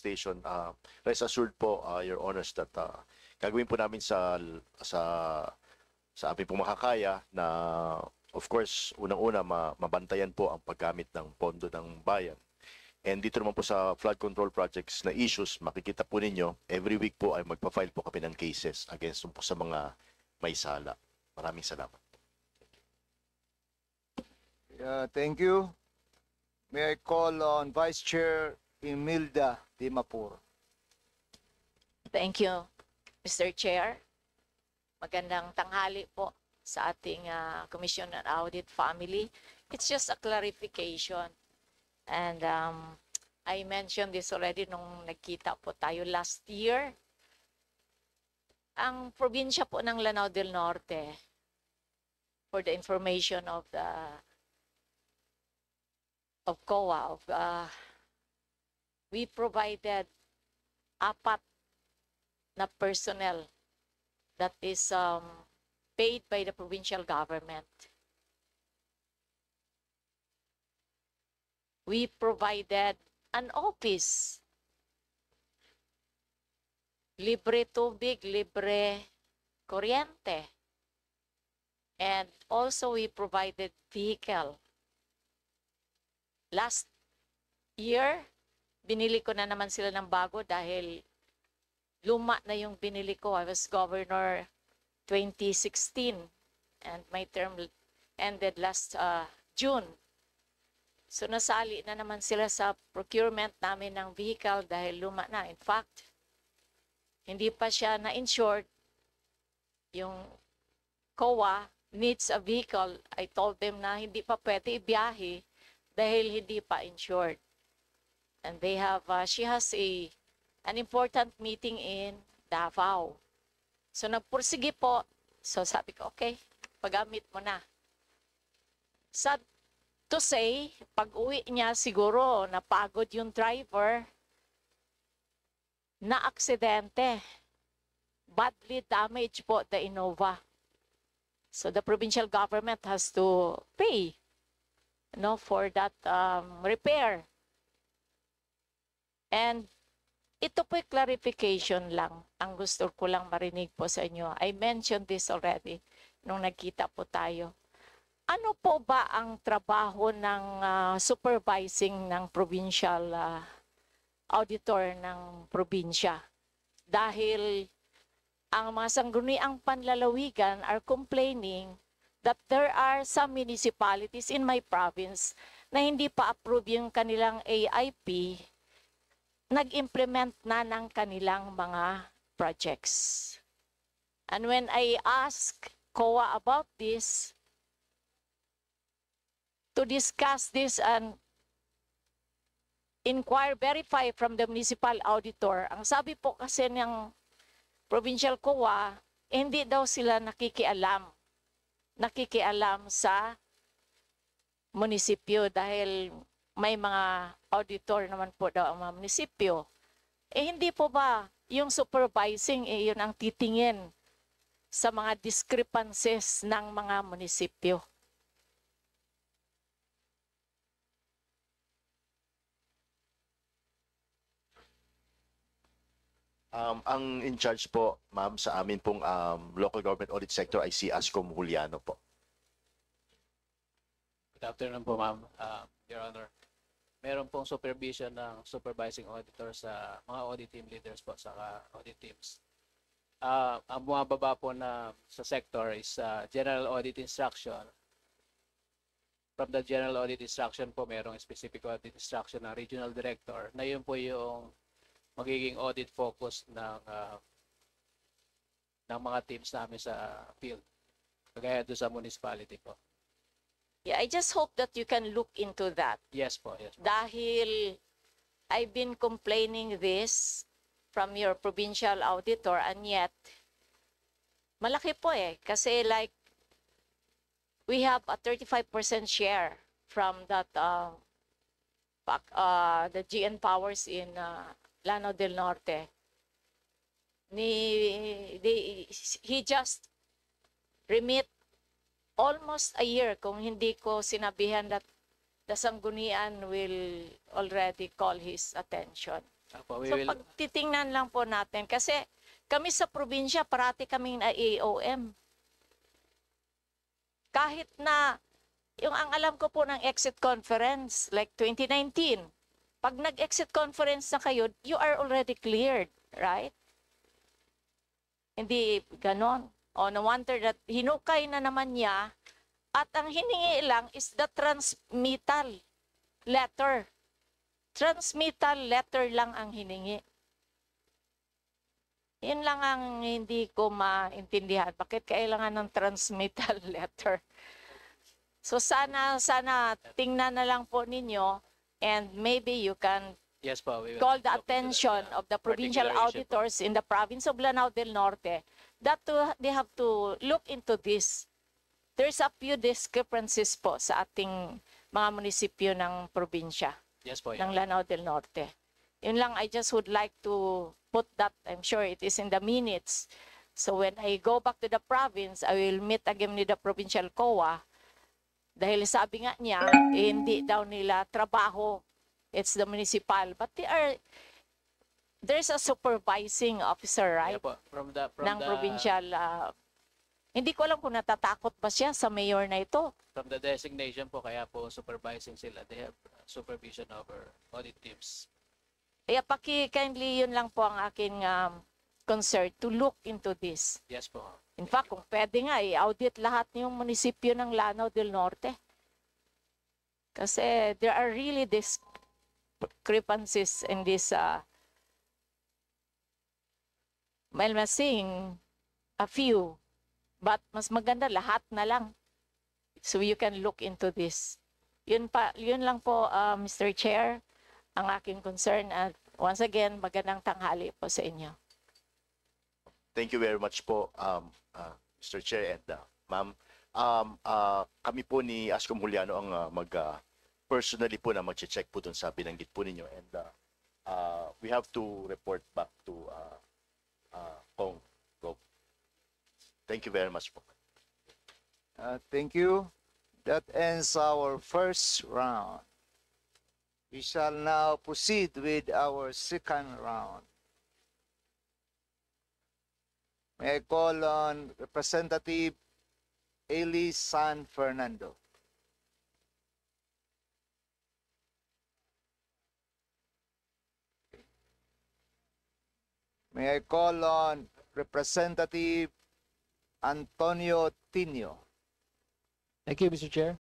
station, rest assured po, Your Honors, that gagawin po namin sa aming pong makakaya na, of course, unang-una, mabantayan po ang paggamit ng pondo ng bayan. And dito naman po sa flood control projects na issues, makikita po ninyo, every week po ay magpa-file po kami ng cases against po sa mga may sala. Maraming salamat. Thank you. May I call on Vice Chair Imelda Dimapur. Thank you, Mr. Chair. Magandang tanghali po sa ating Commission on Audit family. It's just a clarification. And I mentioned this already nung nagkita po tayo last year. Ang probinsya po ng Lanao del Norte, for the information of COA, we provided 4 na personnel that is paid by the provincial government. We provided an office. Libre tubig, libre kuryente. And also we provided vehicle. Last year, binili ko na naman sila ng bago dahil luma na yung binili ko. I was governor 2016 and my term ended last June. So nasali na naman sila sa procurement namin ng vehicle dahil luma na. In fact, hindi pa siya na-insured. Yung COA needs a vehicle. I told them na hindi pa pwede ibiyahe dahil hindi pa insured. And they have, she has an important meeting in Davao. So nagpursige po. So sabi ko, okay, paggamit mo na. Sad to say, pag uwi niya siguro napagod yung driver, na aksidente. Badly damaged po the Innova. So the provincial government has to pay, for that repair. And ito po'y clarification lang. Ang gusto ko lang marinig po sa inyo. I mentioned this already nung nagkita po tayo. Ano po ba ang trabaho ng supervising ng provincial auditor ng probinsya? Dahil ang mga sangguniang panlalawigan are complaining that there are some municipalities in my province na hindi pa approve yung kanilang AIP, nag-implement na ng kanilang mga projects. And when I ask COA about this, to discuss this and inquire, verify from the municipal auditor, ang sabi po kasi ng provincial COA, hindi daw sila nakikialam sa munisipyo dahil may mga auditor naman po daw ang mga munisipyo. Hindi po ba yung supervising, yun ang titingin sa mga discrepancies ng mga munisipyo? Ang in charge po, ma'am, sa amin pong local government audit sector ay si Ascom Juliano po. Good afternoon po, ma'am. Your Honor, meron pong supervision ng supervising auditor sa mga audit team leaders po, sa audit teams. Ang bumababa po na sa sector is general audit instruction. From the general audit instruction po, merong specific audit instruction ng regional director na yun po yung magiging audit focus ng mga teams namin sa field. Kagaya doon sa municipality po. Yeah, I just hope that you can look into that. Yes po, yes po. Dahil I've been complaining this from your provincial auditor and yet malaki po kasi like we have a 35% share from that the GN Powers in Lanao del Norte. He just remit almost a year kung hindi ko sinabihan that the Sanggunian will already call his attention. Apo, we So will, pag titingnan lang po natin, kasi kami sa probinsya, parati kaming na AOM. Kahit na, yung ang alam ko po ng exit conference, like 2019, pag nag-exit conference na kayo, you are already cleared, right? Hindi ganon. O, no wonder that hinukay na naman niya at ang hiningi lang is the transmittal letter. Transmittal letter lang ang hiningi. Yun lang ang hindi ko maintindihan. Bakit kailangan ng transmittal letter? So sana tingnan na lang po ninyo and maybe you can yes po, we will call the look into that, attention of the provincial particular issue po. auditors in the province of Lanao del Norte that they have to look into this. There's a few discrepancies po sa ating mga munisipyo ng probinsya Yes po, ng Lanao del Norte. Yun lang, I just would like to put that, I'm sure it is in the minutes. So when I go back to the province, I will meet again with the provincial COA. Dahil sabi nga niya, hindi daw nila trabaho. It's the municipal. But there's a supervising officer, right? Yeah po, from ng provincial. Hindi ko alam kung natatakot ba siya sa mayor na ito. From the designation po, kaya po supervising sila. They have supervision over audit teams. Kaya kindly yun lang po ang aking concern to look into this. Yes po. In fact, kung pwede nga, i-audit lahat yung munisipyo ng Lanao del Norte. Kasi there are really discrepancies in this, well, I'm saying a few, but mas maganda lahat na lang. So you can look into this. Yun lang po, Mr. Chair, ang aking concern. At once again, magandang tanghali po sa inyo. Thank you very much po, Mr. Chair and Ma'am. Kami po ni Ascom Juliano ang personally po na mag-check po dun sa binanggit po ninyo. And we have to report back to Kong. Thank you very much po. Thank you. That ends our first round. We shall now proceed with our second round. May I call on Representative Eli San Fernando. May I call on Representative Antonio Tino. Thank you, Mr. Chair.